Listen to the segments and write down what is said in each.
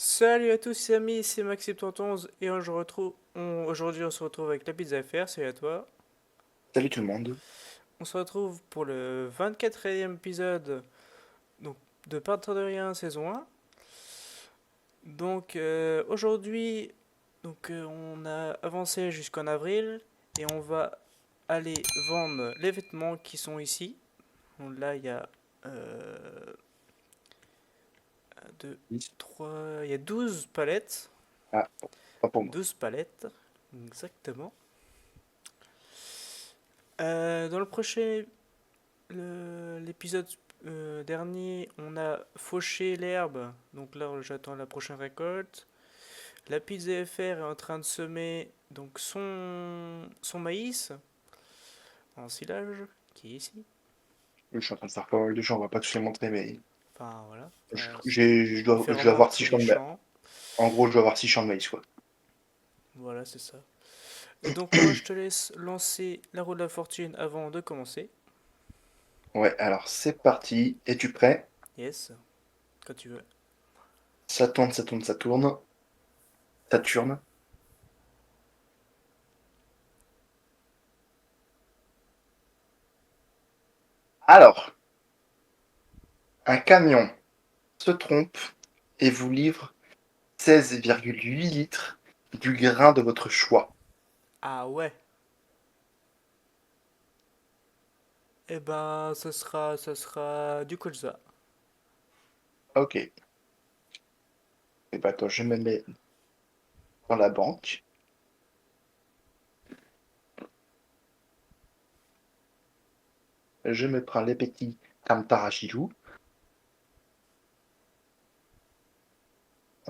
Salut à tous les amis, c'est Maxime11 et aujourd'hui on se retrouve avec la pizza FR, salut à toi. Salut tout le monde. On se retrouve pour le 24e épisode donc, de Partir de rien saison 1. Aujourd'hui on a avancé jusqu'en avril et on va aller vendre les vêtements qui sont ici. Donc là il y a 2, 3, il y a 12 palettes. Ah, pas pour moi. 12 palettes, exactement. Dans le prochain l'épisode dernier, on a fauché l'herbe. Donc là, j'attends la prochaine récolte. La pizza FR est en train de semer donc son maïs en silage, qui est ici. Je suis en train de faire pas mal de choses, on va pas tous les montrer, mais Enfin voilà. Il fait je dois avoir 6 remarquer champs les de maïs. champs. En gros, je dois avoir 6 champs de maïs, quoi. Voilà, c'est ça. Et donc moi, je te laisse lancer la roue de la fortune avant de commencer. Ouais, alors c'est parti. Es-tu prêt? Yes, quand tu veux. Ça tourne, ça tourne, ça tourne. Saturne. Alors, un camion se trompe et vous livre 16,8 litres du grain de votre choix. Ah ouais. Eh ben, ça sera du colza. Ok. Et bah toi, je me mets dans la banque. Je me prends les petits Kamtarashiju.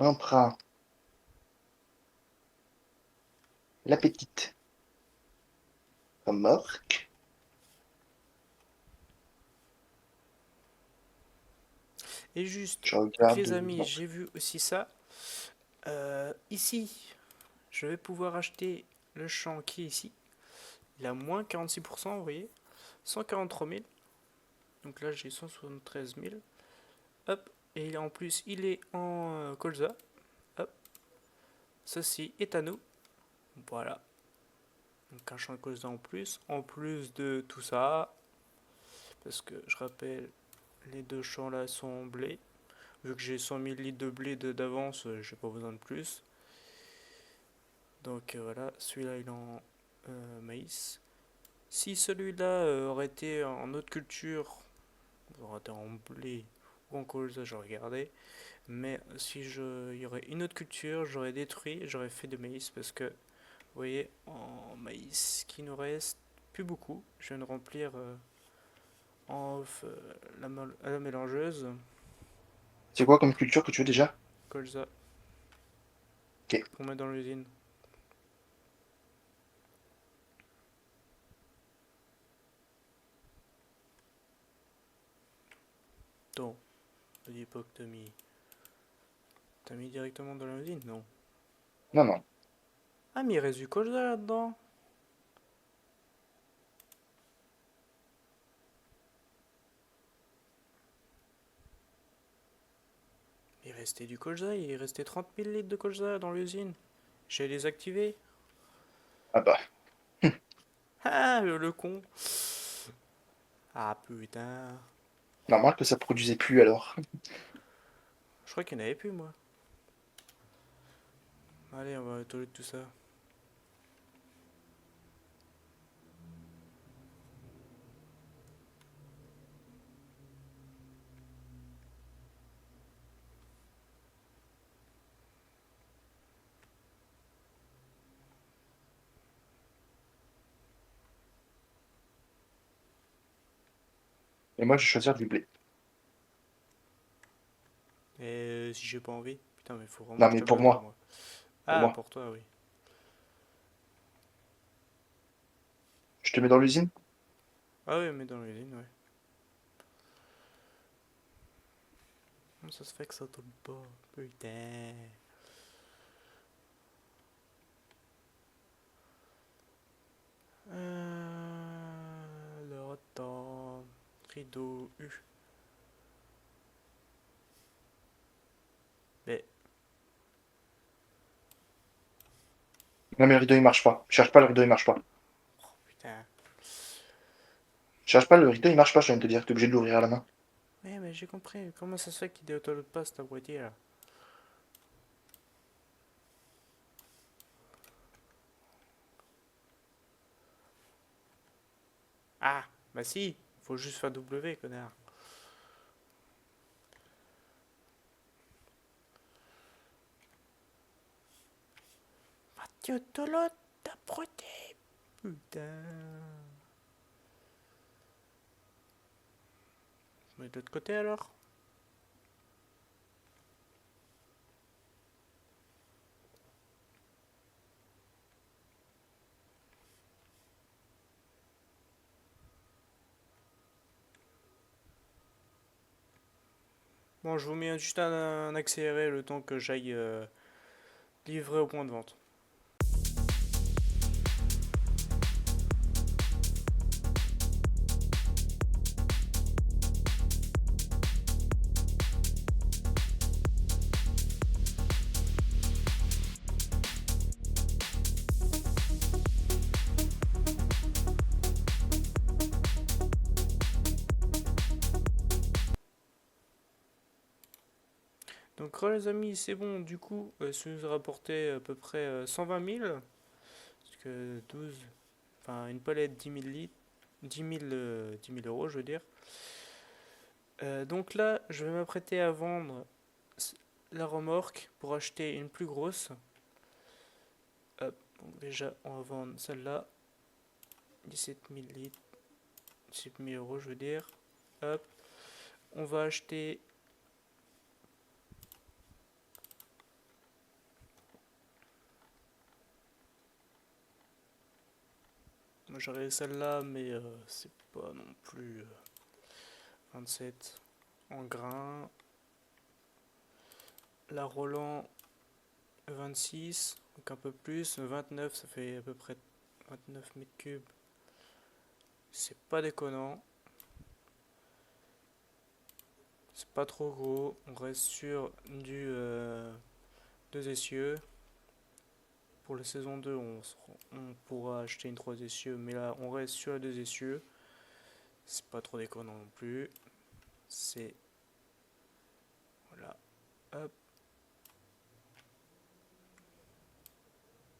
On prend la petite remorque. Et juste, Je ok regarde. les amis, j'ai vu aussi ça. Ici, je vais pouvoir acheter le champ qui est ici. Il a moins 46%, vous voyez. 143 000. Donc là, j'ai 173 000. Hop. Et en plus, il est en colza. Hop. Ceci est à nous. Voilà. Donc un champ de colza en plus. En plus de tout ça. Parce que je rappelle, les deux champs là sont blé. Vu que j'ai 100 000 litres de blé d'avance, j'ai pas besoin de plus. Donc voilà, celui-là il est en maïs. Si celui-là aurait été en autre culture, aurait été en blé ou en colza, j'aurais gardé. Mais si il y aurait une autre culture, j'aurais détruit, j'aurais fait de maïs parce que, vous voyez, en maïs qui nous reste plus beaucoup. Je viens de remplir en off la mélangeuse, C'est quoi comme culture que tu veux déjà? colza, Ok. pour mettre dans l'usine. Donc, ne dis pas que t'as mis directement dans l'usine, non. Non, non. Ah, mais il reste du colza là-dedans. Il restait du colza, il restait 30 000 litres de colza dans l'usine. J'ai désactivé. Ah bah. Ah, le con. Ah putain. Normal que ça produisait plus alors. Je crois qu'il n'y en avait plus, moi. Allez, on va toiletter tout ça. Et moi, je vais choisir du blé. Et si j'ai pas envie. Putain, mais faut vraiment Non, que je mais tape là-dedans, moi. pour Ah, moi. pour toi, oui. Je te mets dans l'usine? Ah oui, mais dans l'usine, ouais. Comment ça se fait que ça tombe pas? Putain. Alors, attends. Rideau U. Mais, Non, mais le rideau, il marche pas. Cherche pas, le rideau, il marche pas. Oh, putain. Cherche pas, le rideau, il marche pas, je viens de te dire. T'es obligé de l'ouvrir à la main. Ouais, mais j'ai compris. Comment ça se fait qu'il déauto pas cette boîtier là? Ah, bah si. Faut juste faire W, connard. Mathieu Tolot, t'as protégé. Putain. Mais de l'autre côté alors? Bon, je vous mets juste un accéléré le temps que j'aille livrer au point de vente. Donc, les amis, c'est bon. Du coup, ça nous a rapporté à peu près 120 000. Parce que 12, enfin, une palette 10 000 litres, 10 000 euros, je veux dire. Donc là, je vais m'apprêter à vendre la remorque pour acheter une plus grosse. Hop, donc déjà, on va vendre celle-là. 17 000 litres, 17 000 euros, je veux dire. Hop, on va acheter. Moi j'aurais celle-là, mais c'est pas non plus 27 en grain. La Roland 26, donc un peu plus. 29, ça fait à peu près 29 mètres cubes. C'est pas déconnant. C'est pas trop gros. On reste sur du 2 essieux. Pour la saison 2, on pourra acheter une 3 essieux, mais là on reste sur les 2 essieux. C'est pas trop déconnant non plus. C'est. Voilà. Hop.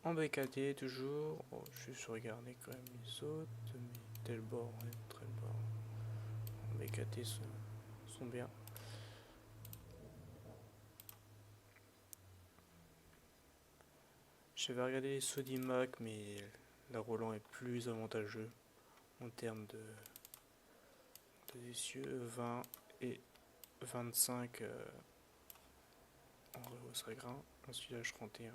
En BKT toujours. Oh, juste regarder quand même les autres. Mais tel bord, ouais, très bord. En BKT sont bien. J'avais regardé les Sodimac, mais la Roland est plus avantageux en termes de essieux. 20 et 25 en rehausse à grain. Ensuite, là, je 31.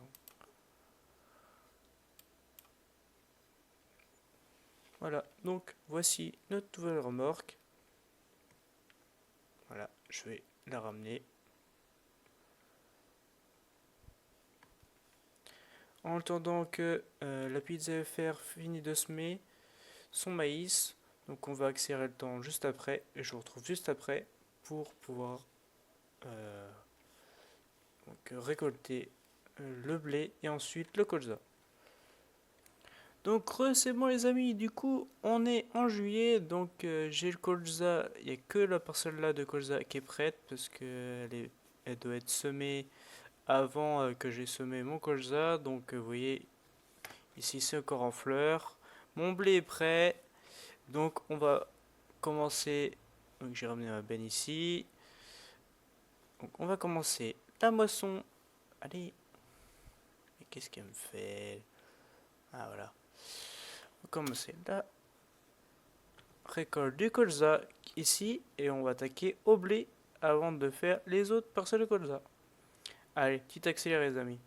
Voilà, donc voici notre nouvelle remorque. Voilà, je vais la ramener. En attendant que la pizza FR finisse de semer son maïs, donc on va accélérer le temps juste après, et je vous retrouve juste après pour pouvoir donc, récolter le blé et ensuite le colza. Donc c'est bon les amis, du coup on est en juillet, donc j'ai le colza, il n'y a que la parcelle là de colza qui est prête parce qu'elle elle doit être semée avant que j'ai semé mon colza, donc vous voyez ici c'est encore en fleurs, mon blé est prêt, donc on va commencer, donc j'ai ramené ma benne ici, donc on va commencer la moisson, allez, mais qu'est-ce qu'elle me fait, ah voilà, on va commencer là. Récolte du colza ici et on va attaquer au blé avant de faire les autres parcelles de colza. Allez, petit accéléré les amis.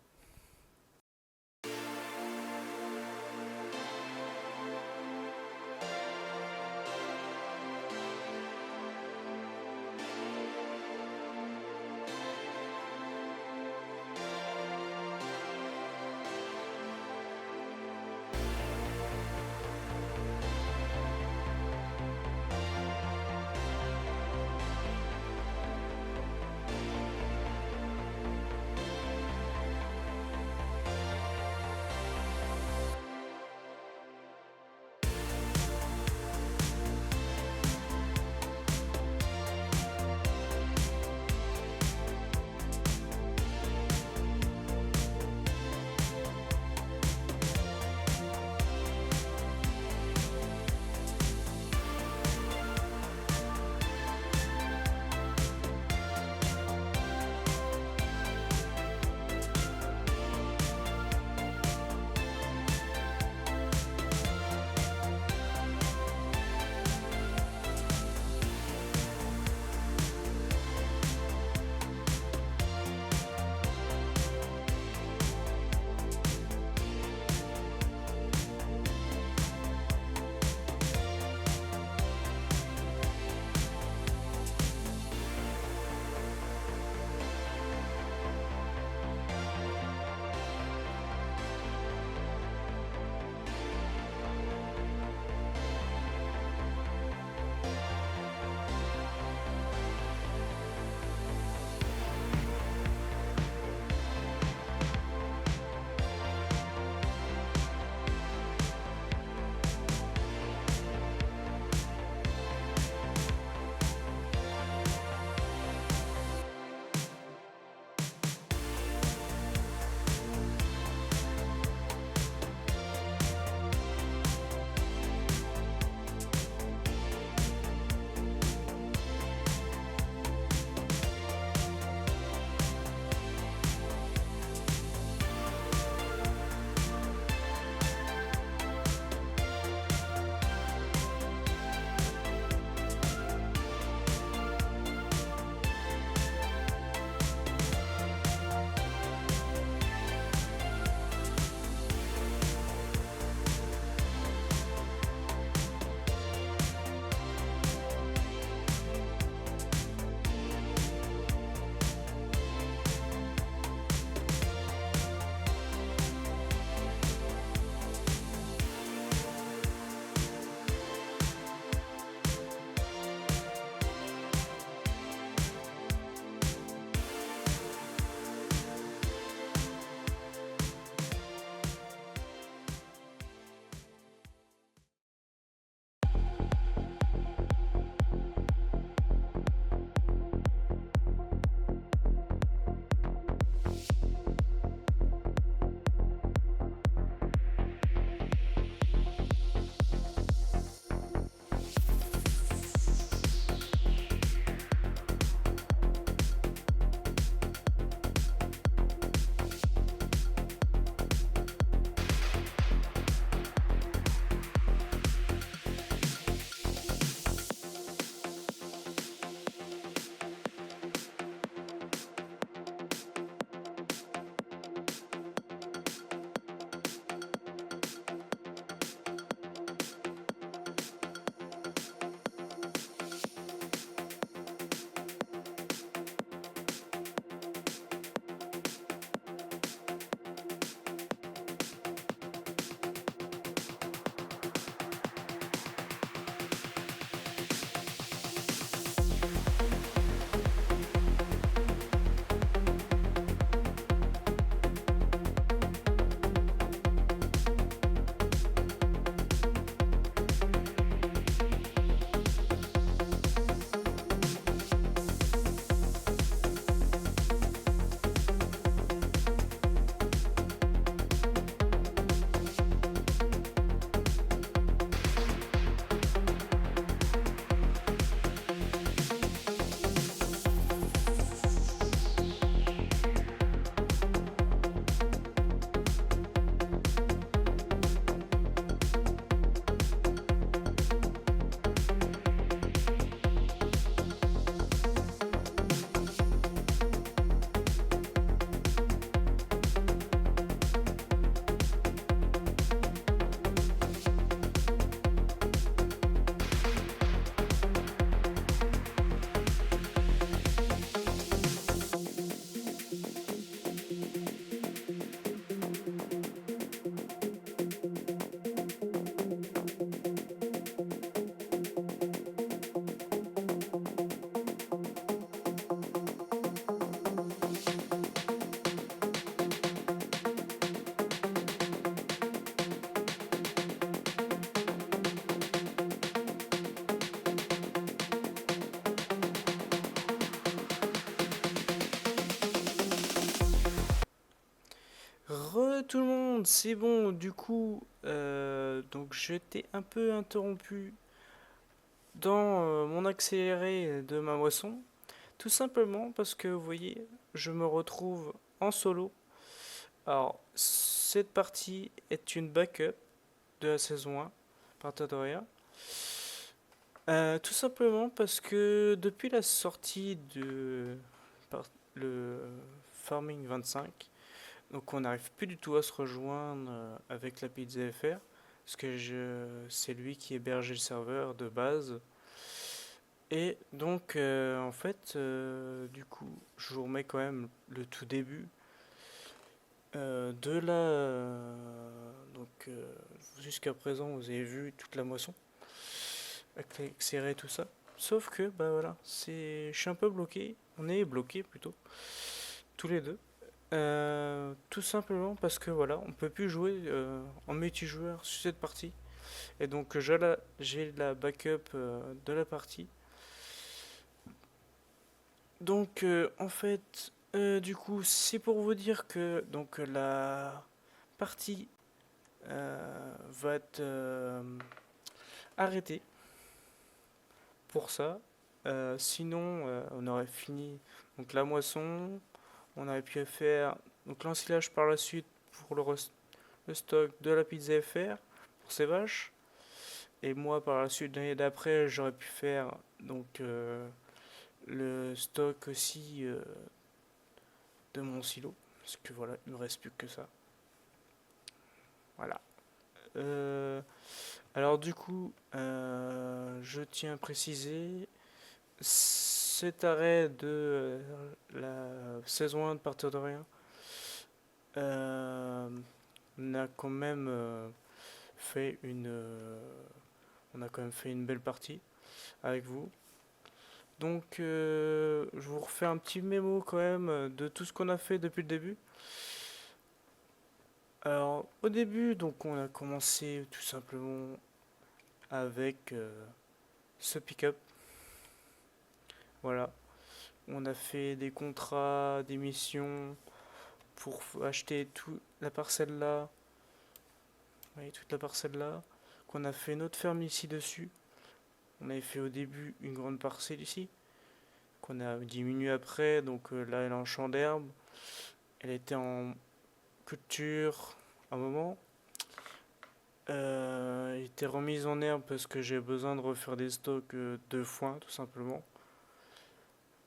tout le monde, c'est bon, du coup, donc j'étais un peu interrompu dans mon accéléré de ma moisson, tout simplement parce que vous voyez, je me retrouve en solo. Alors, cette partie est une backup de la saison 1 par Todoria. Tout simplement parce que depuis la sortie de le Farming 25, donc on n'arrive plus du tout à se rejoindre avec la pizza FR, parce que c'est lui qui hébergeait le serveur de base. Et donc en fait, du coup, je vous remets quand même le tout début de jusqu'à présent, vous avez vu toute la moisson, accéléré tout ça. Sauf que, bah voilà, je suis un peu bloqué, on est bloqué plutôt, tous les deux. Tout simplement parce que voilà, on peut plus jouer en multijoueur sur cette partie. Et donc j'ai la backup de la partie. Donc en fait, du coup, c'est pour vous dire que donc la partie va être arrêtée pour ça. Sinon, on aurait fini donc la moisson, on aurait pu faire donc l'ensilage par la suite pour le stock de la pizza FR pour ces vaches. Et moi, par la suite, l'année d'après, j'aurais pu faire donc le stock aussi de mon silo. Parce que voilà, il me reste plus que ça. Voilà. Euh, alors du coup, je tiens à préciser, cet arrêt de la saison 1 de Partir de Rien on a quand même fait on a quand même fait une belle partie avec vous. Donc, je vous refais un petit mémo quand même de tout ce qu'on a fait depuis le début. Alors, au début, donc, on a commencé tout simplement avec ce pick-up. Voilà. On a fait des contrats, des missions pour acheter toute la parcelle là. Vous voyez, toute la parcelle là. Qu'on a fait notre ferme ici dessus. On avait fait au début une grande parcelle ici. Qu'on a diminué après. Donc là, elle est en champ d'herbe. Elle était en culture un moment. Elle était remise en herbe parce que j'ai besoin de refaire des stocks de foin tout simplement.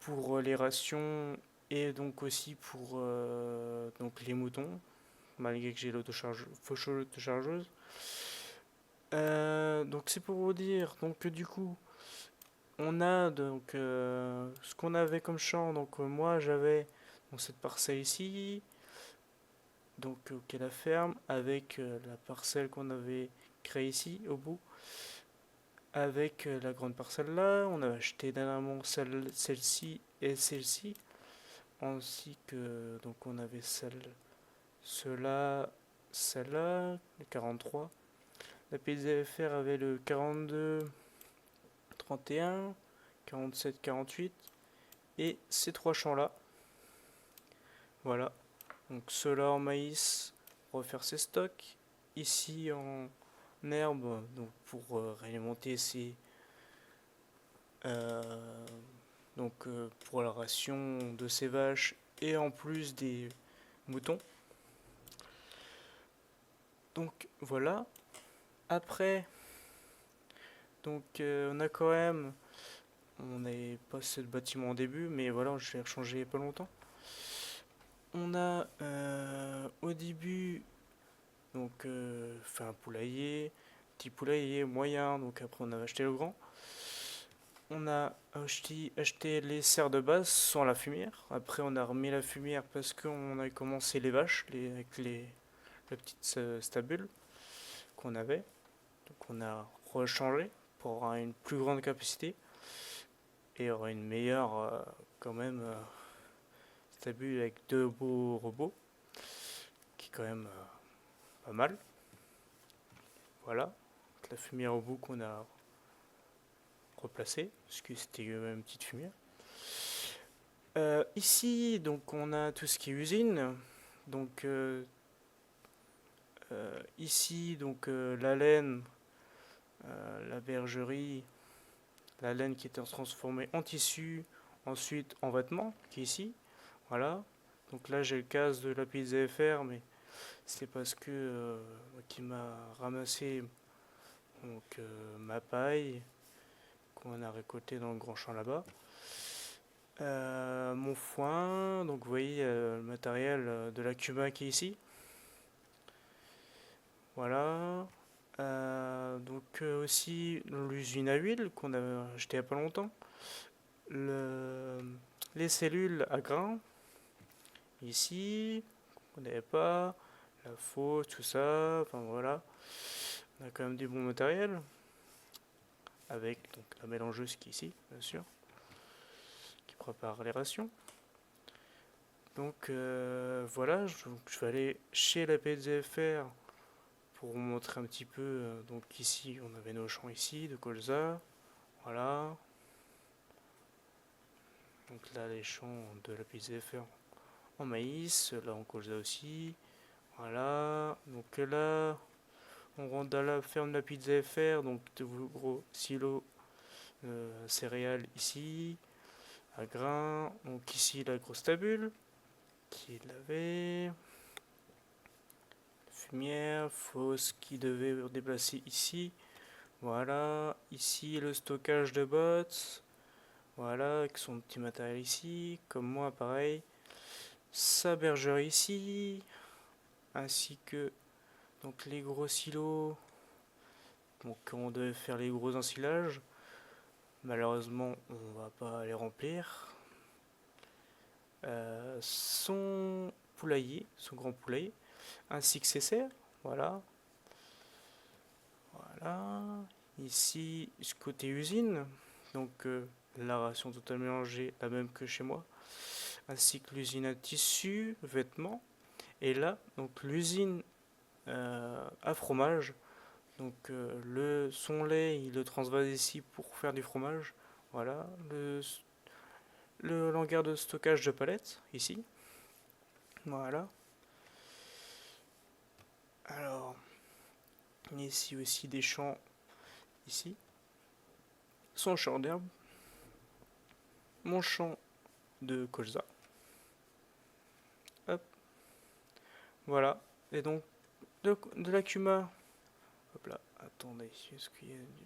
Pour les rations et donc aussi pour donc les moutons, malgré que j'ai l'autochargeuse. Donc c'est pour vous dire donc que du coup on a donc ce qu'on avait comme champ. Donc moi j'avais donc cette parcelle ici, donc qui est la ferme, avec la parcelle qu'on avait créée ici au bout, avec la grande parcelle là. On a acheté dernièrement celle-ci et celle-ci, ainsi que donc on avait celle-là, le 43. La PZFR avait le 42, 31, 47, 48 et ces trois champs là. Voilà. Donc ceux-là en maïs, refaire ses stocks. Ici en herbe, donc pour réalimenter euh, pour la ration de ces vaches et en plus des moutons. Donc voilà. Après, donc on a quand même, on n'avait pas ce bâtiment au début, mais voilà, je l'ai rechangé il n'y a pas longtemps. On a au début donc fait un poulailler, petit poulailler moyen, donc après on a acheté le grand. On a acheté les serres de base sans la fumière. Après on a remis la fumière parce qu'on a commencé les vaches avec la petite stabule qu'on avait. Donc on a rechangé pour avoir une plus grande capacité et avoir une meilleure quand même stabule avec deux beaux robots qui est quand même pas mal. Voilà, la fumière au bout qu'on a replacée parce que c'était une petite fumière. Ici donc on a tout ce qui est usine, donc Ici, donc la laine, la bergerie, la laine qui était transformée en tissu, ensuite en vêtements, qui est ici. Voilà. Donc là, j'ai le cas de la pizza FR, mais c'est parce que qui m'a ramassé donc ma paille qu'on a récoltée dans le grand champ là-bas. Mon foin, donc vous voyez le matériel de la Cuma qui est ici. Voilà. Donc aussi l'usine à huile qu'on a acheté il n'y a pas longtemps. Le, les cellules à grains, ici, on n'avait pas. La fosse, tout ça, enfin voilà. On a quand même du bon matériel. Avec donc la mélangeuse qui est ici, bien sûr, qui prépare les rations. Donc voilà, je vais aller chez la PZFR pour vous montrer un petit peu. Donc ici, on avait nos champs ici de colza. Voilà. Donc là, les champs de la PZFR en maïs, là en colza aussi. Voilà. Donc là, on rentre dans la ferme de la pizza FR, donc de gros silos céréales ici, à grains. Donc ici la grosse tabule qui l'avait. Fumière, fosse qui devait déplacer ici. Voilà, ici le stockage de bots. Voilà, avec son petit matériel ici, comme moi pareil. Sa bergerie ici, ainsi que donc les gros silos. Donc on devait faire les gros ensilages. Malheureusement, on va pas les remplir. Son poulailler, son grand poulailler, ainsi que ses serres. Voilà. Voilà. Ici, côté usine, donc la ration totale mélangée, la même que chez moi, ainsi que l'usine à tissu, vêtements. Et là, donc l'usine à fromage. Donc son lait, il le transvase ici pour faire du fromage. Voilà. Le hangar de stockage de palettes, ici. Voilà. Alors, ici aussi des champs, ici. Son champ d'herbe. Mon champ de colza. Hop. Voilà. Et donc, de la cuma. Hop là. Attendez, est-ce qu'il y a du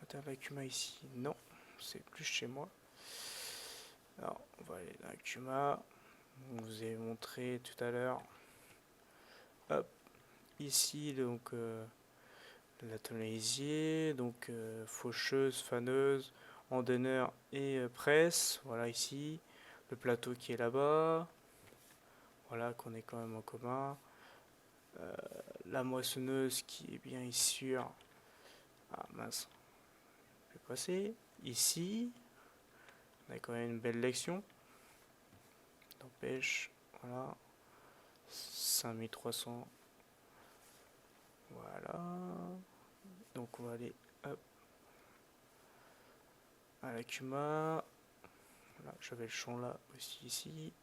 matériel de la cuma ici? Non, c'est plus chez moi. Alors, on va aller dans la cuma. Je vous ai montré tout à l'heure. Hop. Ici, donc, la tonneau, donc faucheuse, faneuse, endeneur et presse. Voilà ici. Le plateau qui est là-bas. Voilà, qu'on est quand même en commun. La moissonneuse qui est bien ici. Ah mince. Je vais passer. Ici. On a quand même une belle lection. N'empêche. Voilà. 5300. Voilà. Donc on va aller hop, à la Cuma. Voilà, j'avais le champ là aussi ici.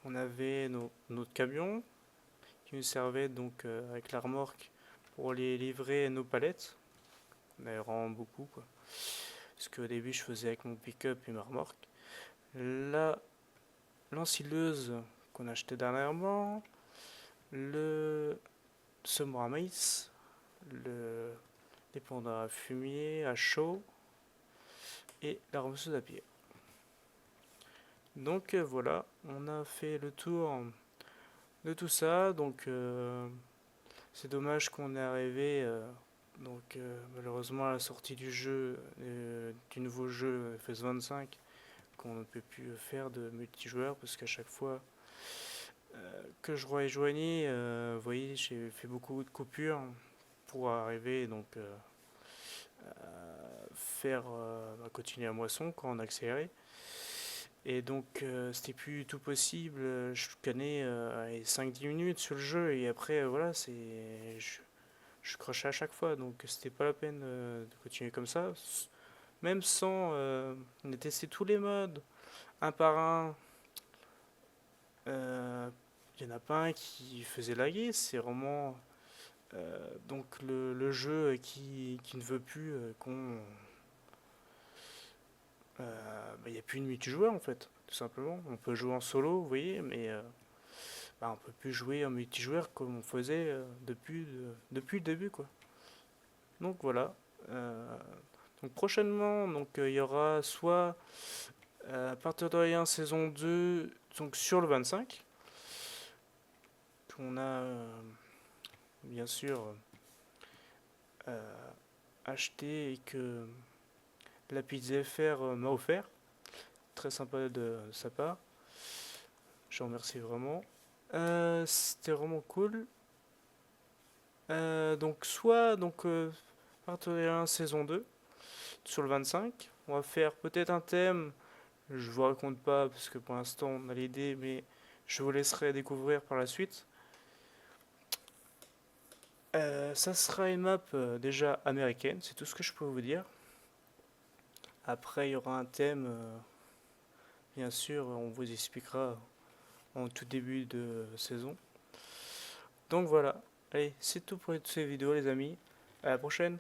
On avait notre camion qui nous servait donc avec la remorque pour les livrer nos palettes. On avait vraiment beaucoup quoi. Parce qu'au début je faisais avec mon pick-up et ma remorque. Là, l'ensileuse qu'on a acheté dernièrement, le semoir à maïs, le dépendant à fumier, à chaud et la remonteuse à pied. Donc voilà, on a fait le tour de tout ça. Donc c'est dommage qu'on est arrivé malheureusement à la sortie du jeu, du nouveau jeu FS25, qu'on ne peut plus faire de multijoueur parce qu'à chaque fois que je rejoignais, vous voyez, j'ai fait beaucoup de coupures pour arriver donc continuer à moisson quand on accélérait. Et donc c'était plus du tout possible. Je scannais 5-10 minutes sur le jeu et après voilà, je crochais à chaque fois. Donc c'était pas la peine de continuer comme ça. Même sans on a testé tous les modes un par un. Il n'y en a pas un qui faisait laguer, c'est vraiment donc le jeu qui ne veut plus qu'on... Il n'y a plus de multijoueur en fait, tout simplement. On peut jouer en solo, vous voyez, mais on peut plus jouer en multijoueur comme on faisait depuis le début, quoi. Donc voilà. Euh, donc prochainement, il y aura soit à partir de rien saison 2, donc sur le 25, qu'on a bien sûr euh, acheté et que la pizza FR m'a offert. Très sympa de sa part. Je remercie vraiment. C'était vraiment cool. Donc soit partenariat saison 2 sur le 25. On va faire peut-être un thème. Je vous raconte pas parce que pour l'instant on a l'idée, mais je vous laisserai découvrir par la suite. Ça sera une map déjà américaine, c'est tout ce que je peux vous dire. Après il y aura un thème, bien sûr, on vous expliquera en tout début de saison. Donc voilà, allez, c'est tout pour cette vidéo les amis. À la prochaine.